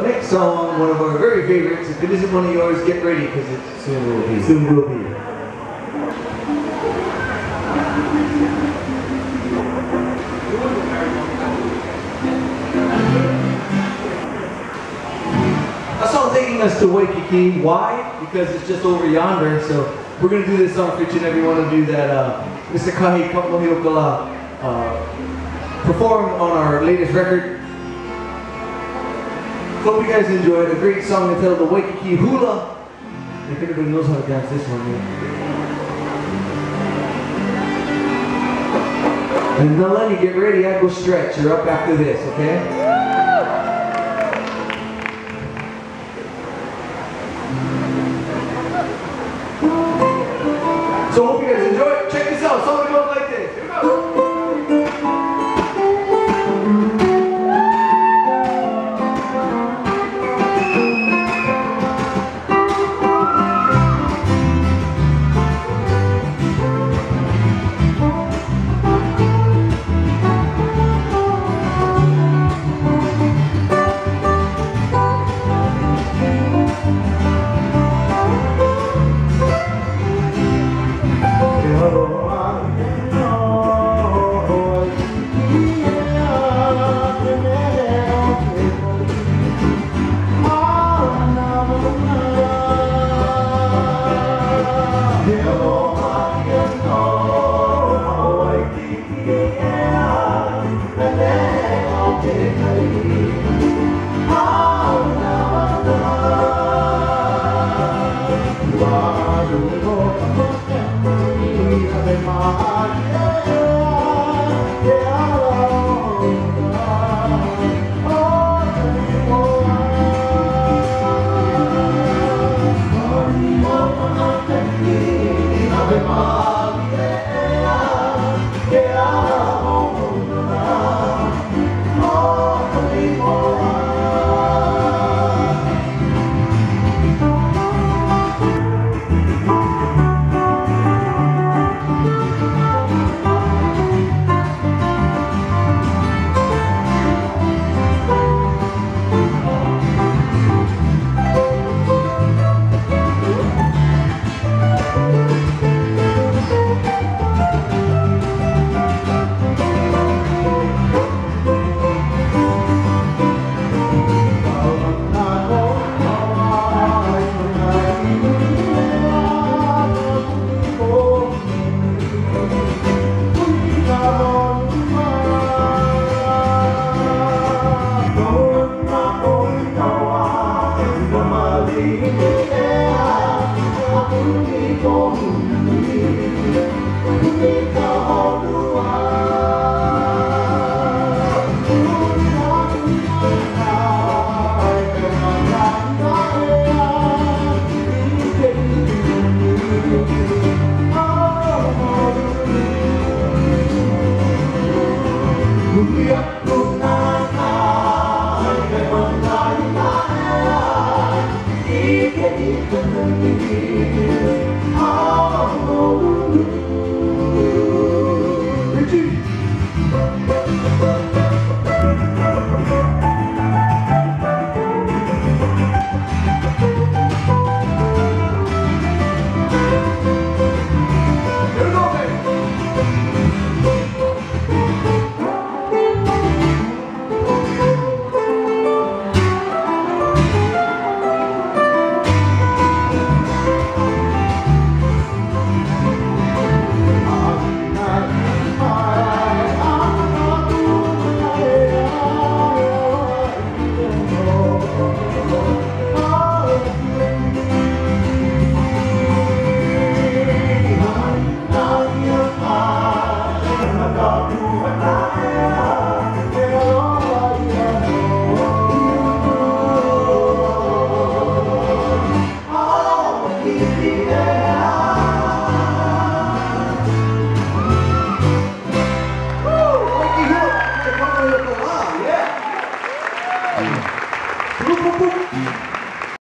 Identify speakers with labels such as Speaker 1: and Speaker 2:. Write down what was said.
Speaker 1: next song, one of our very favorites. If it isn't one of yours, get ready because it soon will be. Soon will be. A song taking us to Waikiki. Why? Because it's just over yonder. So we're going to do this song for each and every one of you that Mr. Kahi Kaplohiokala performed on our latest record. Hope you guys enjoyed. A great song entitled The Waikiki Hula. If anybody knows how to dance this one, yeah. And now Lenny, get ready. I go stretch. You're up after this, okay? So hope you guys enjoy it. Check this out. Something goes like this. Here we go.
Speaker 2: Thank you.